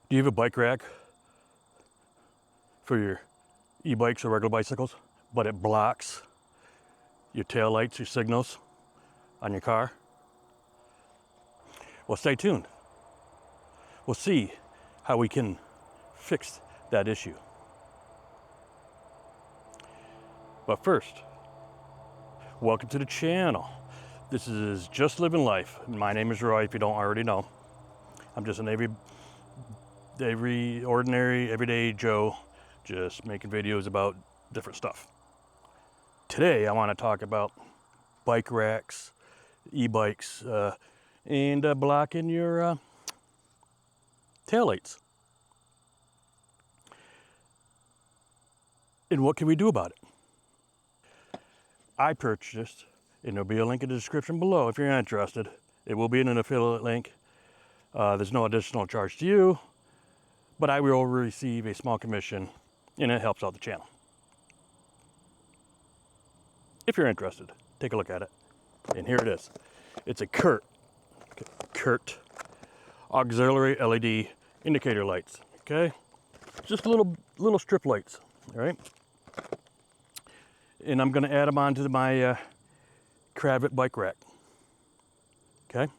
Do you have a bike rack for your e-bikes or regular bicycles, but it blocks your tail lights, your signals on your car? Well, stay tuned. We'll see how we can fix that issue. But first, welcome to the channel. This is Just Living Life. My name is Roy, if you don't already know. I'm just an ordinary, everyday Joe, just making videos about different stuff. Today, I want to talk about bike racks, e-bikes, and blocking your taillights. And what can we do about it? I purchased, and there'll be a link in the description below if you're interested. It will be in an affiliate link. There's no additional charge to you, but I will receive a small commission, and it helps out the channel. If you're interested, take a look at it. And here it is. It's a curt auxiliary LED indicator lights. Okay, just little strip lights. All right, and I'm going to add them onto my Kravit bike rack. Okay.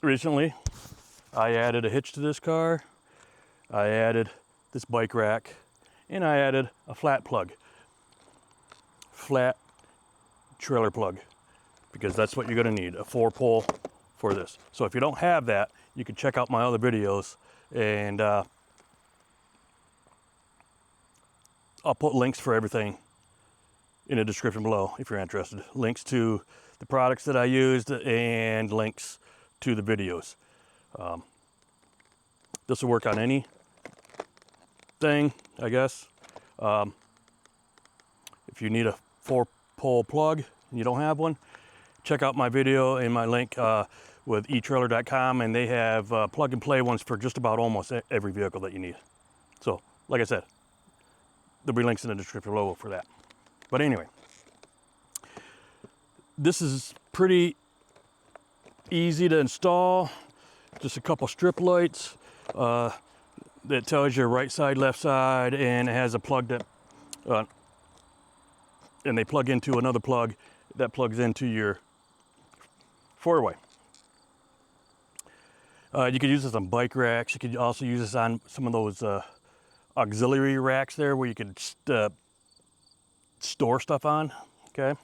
Recently, I added a hitch to this car. I added this bike rack, and I added a flat trailer plug, because that's what you're going to need, a 4-pole for this. So if you don't have that, you can check out my other videos, and I'll put links for everything in the description below if you're interested. Links to the products that I used and links to the videos. This will work on any thing, I guess. If you need a 4-pole plug and you don't have one, check out my video and my link with eTrailer.com, and they have plug and play ones for just about almost every vehicle that you need. So, like I said, there'll be links in the description below for that. But anyway, this is pretty easy to install. Just a couple strip lights that tells you right side, left side, and it has a plug that and they plug into another plug that plugs into your 4-way. You could use this on bike racks. You could also use this on some of those auxiliary racks there where you could store stuff on. Okay,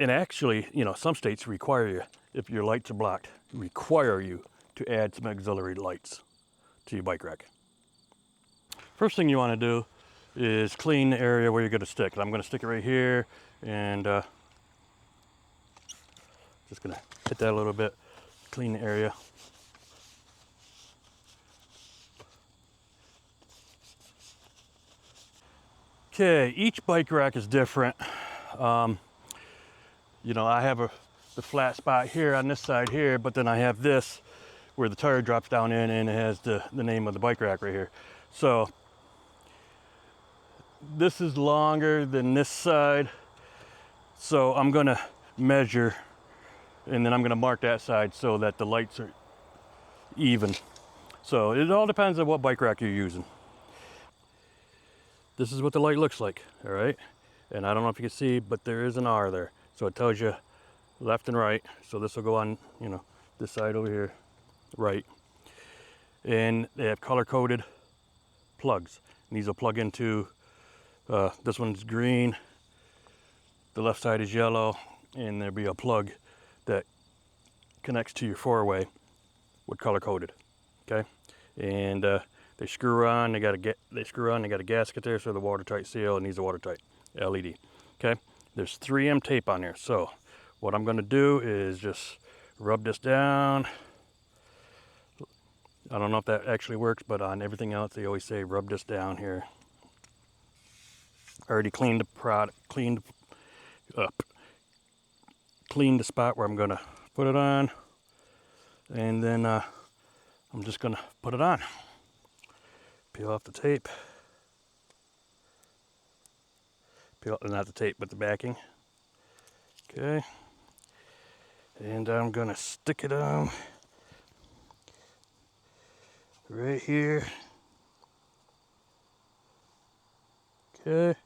and actually, you know, some states require you, if your lights are blocked, require you to add some auxiliary lights to your bike rack. First thing you want to do is clean the area where you're going to stick it. I'm going to stick it right here, and just going to hit that a little bit, clean the area. Okay, each bike rack is different. You know, I have the flat spot here on this side here, but then I have this where the tire drops down in, and it has the name of the bike rack right here. So this is longer than this side, so I'm gonna measure, and then I'm gonna mark that side so that the lights are even. So it all depends on what bike rack you're using. This is what the light looks like, all right? And I don't know if you can see, but there is an R there. So it tells you left and right. So this will go on, you know, this side over here, right. And they have color-coded plugs. And these will plug into, this one's green, the left side is yellow, and there'll be a plug that connects to your 4-way with color-coded, okay? And they screw on, they got a gasket there, so the watertight seal, it needs a watertight LED, okay? There's 3M tape on there, so what I'm gonna do is just rub this down. I don't know if that actually works, but on everything else, they always say rub this down here. I already cleaned the product, cleaned the spot where I'm gonna put it on, and then I'm just gonna put it on. Peel off the tape. Peel, not the tape, but the backing. Okay. And I'm gonna stick it on right here. Okay.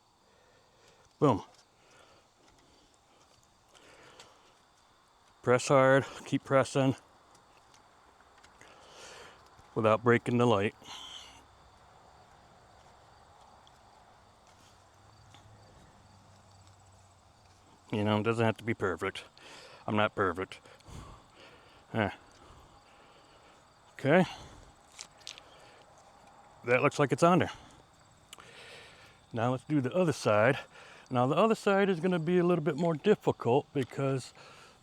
Boom. Press hard, keep pressing without breaking the light. You know, it doesn't have to be perfect. I'm not perfect. Okay. That looks like it's on there. Now let's do the other side. Now the other side is going to be a little bit more difficult because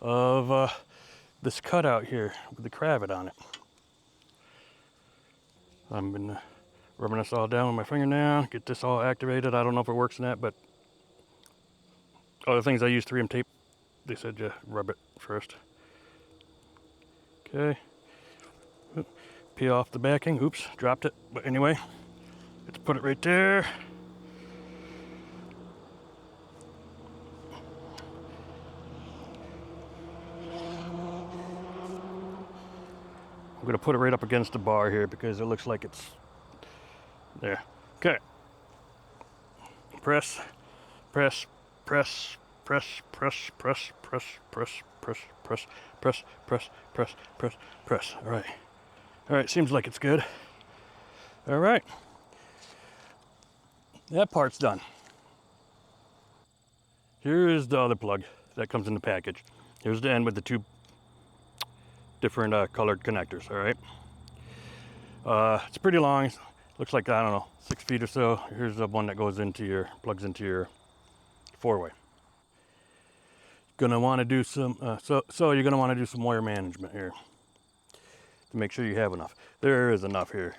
of this cutout here with the cravat on it. I've been rubbing this all down with my fingernail, get this all activated. I don't know if it works in that, but other things I use 3M tape. They said you rub it first. Okay. Peel off the backing. Oops, dropped it. But anyway, let's put it right there. I'm gonna put it right up against the bar here because it looks like it's there. Okay. Press, press, press, press, press, press, press, press, press, press, press, press, press, press, press. All right. All right, seems like it's good. All right. That part's done. Here is the other plug that comes in the package. Here's the end with the two different colored connectors, all right? It's pretty long. Looks like, I don't know, 6 feet or so. Here's the one that goes into your, plugs into your four-way. Gonna want to do some, so you're gonna want to do some wire management here to make sure you have enough. There is enough here.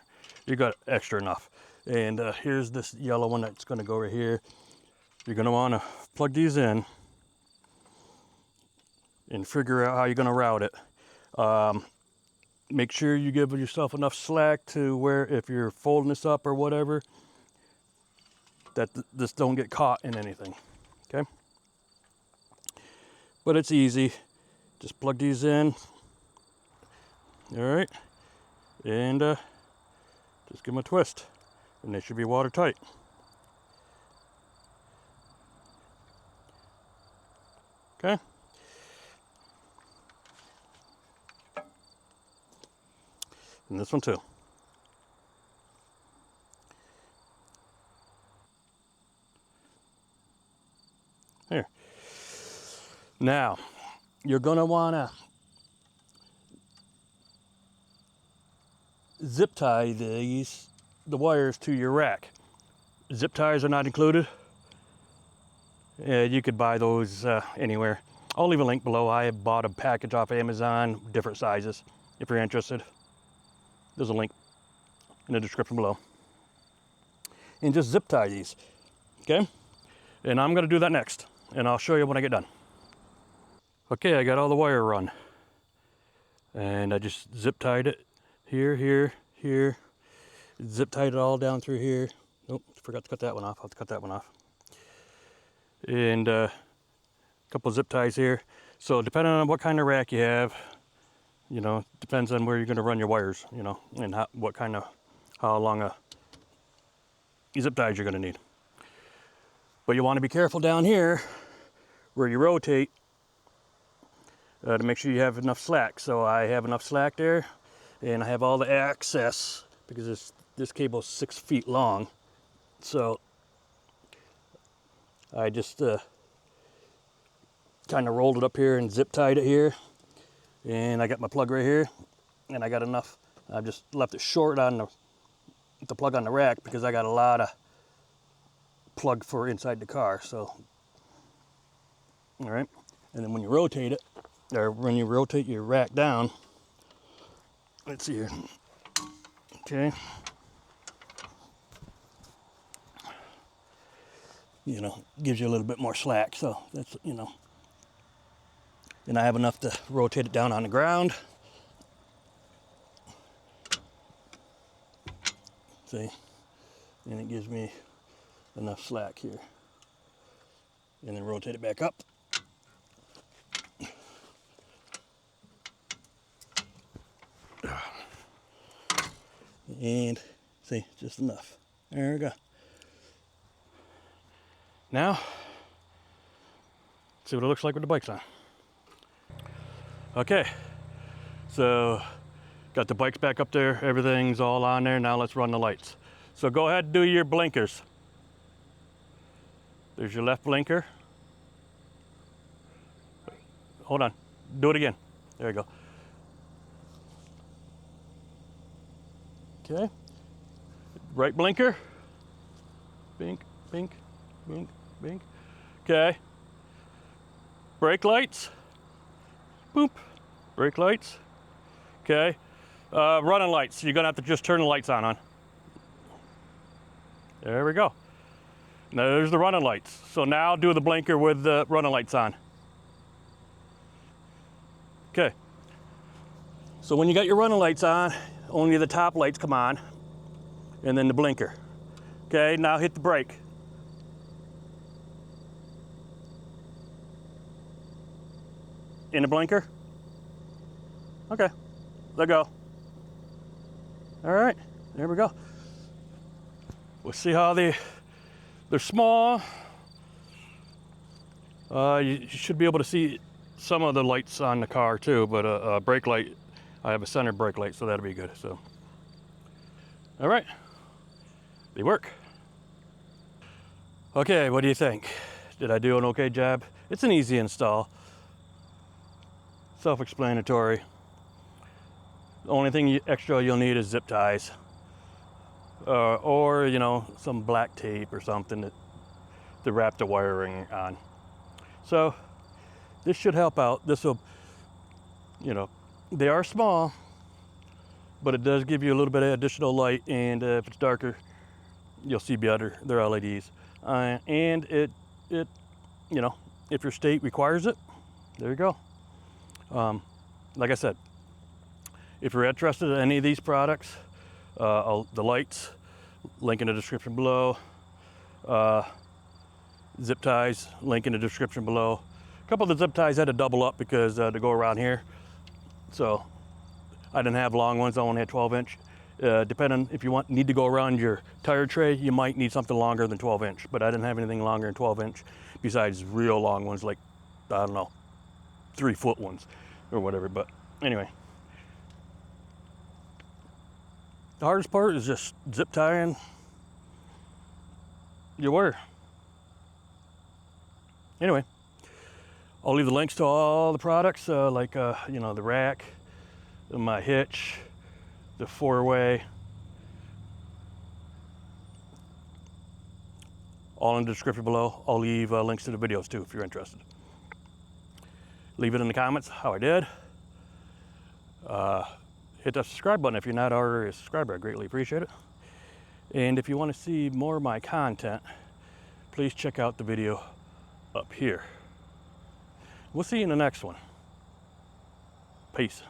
You got extra enough. And here's this yellow one that's gonna go right here. You're gonna want to plug these in and figure out how you're gonna route it. Make sure you give yourself enough slack to where if you're folding this up or whatever, that this don't get caught in anything, okay? But it's easy. Just plug these in. All right, and just give them a twist, and they should be watertight. Okay. And this one too. Here. Now, you're gonna wanna zip tie the wires to your rack. Zip ties are not included. You could buy those anywhere. I'll leave a link below. I bought a package off Amazon, different sizes. If you're interested, there's a link in the description below. And just zip tie these, okay? And I'm gonna do that next, and I'll show you when I get done. Okay, I got all the wire run. And I just zip tied it here, here, here. Zip tied it all down through here. Nope, forgot to cut that one off. I'll have to cut that one off. And a couple zip ties here. So depending on what kind of rack you have, you know, depends on where you're going to run your wires, you know, and how long a zip ties you're going to need. But you want to be careful down here where you rotate to make sure you have enough slack. So I have enough slack there, and I have all the access because this cable is 6 feet long. So I just kind of rolled it up here and zip tied it here, and I got my plug right here, and I got enough. I've just left it short on the plug on the rack because I got a lot of plug for inside the car. So, all right, and then when you rotate it, or when you rotate your rack down, let's see here, okay, you know, gives you a little bit more slack. So that's, you know, and I have enough to rotate it down on the ground. See, and it gives me enough slack here. And then rotate it back up. And see, just enough. There we go. Now, see what it looks like with the bikes on. Okay, so got the bikes back up there, everything's all on there. Now let's run the lights. So go ahead and do your blinkers. There's your left blinker. Hold on, do it again. There you go. Okay, right blinker. Bink, bink, bink, bink. Okay, brake lights. Boop, brake lights. Okay, running lights. You're gonna have to just turn the lights on, hon. There we go. Now there's the running lights. So now do the blinker with the running lights on. Okay. So when you got your running lights on, only the top lights come on, and then the blinker. Okay, now hit the brake. In the blinker? Okay, let go. All right, there we go. We'll see how they're small. You should be able to see some of the lights on the car too, but a brake light, I have a center brake light, so that'll be good. So, all right, they work. Okay, what do you think? Did I do an okay job? It's an easy install. Self-explanatory. The only thing extra you'll need is zip ties, or you know, some black tape or something to wrap the wiring on. So this should help out. This will, you know, they are small, but it does give you a little bit of additional light, and if it's darker, you'll see better. They're LEDs, and it, you know, if your state requires it, there you go. Like I said, if you're interested in any of these products, the lights, link in the description below. Zip ties, link in the description below. A couple of the zip ties had to double up because to go around here. So I didn't have long ones, I only had 12-inch. Depending if you need to go around your tire tray, you might need something longer than 12-inch, but I didn't have anything longer than 12-inch besides real long ones, like, I don't know, 3-foot ones or whatever. But anyway, the hardest part is just zip tying your wire. Anyway, I'll leave the links to all the products, like you know, the rack, my hitch, the 4-way, all in the description below. I'll leave links to the videos too if you're interested. Leave it in the comments how I did. Hit that subscribe button if you're not already a subscriber. I greatly appreciate it. And if you want to see more of my content, please check out the video up here. We'll see you in the next one. Peace.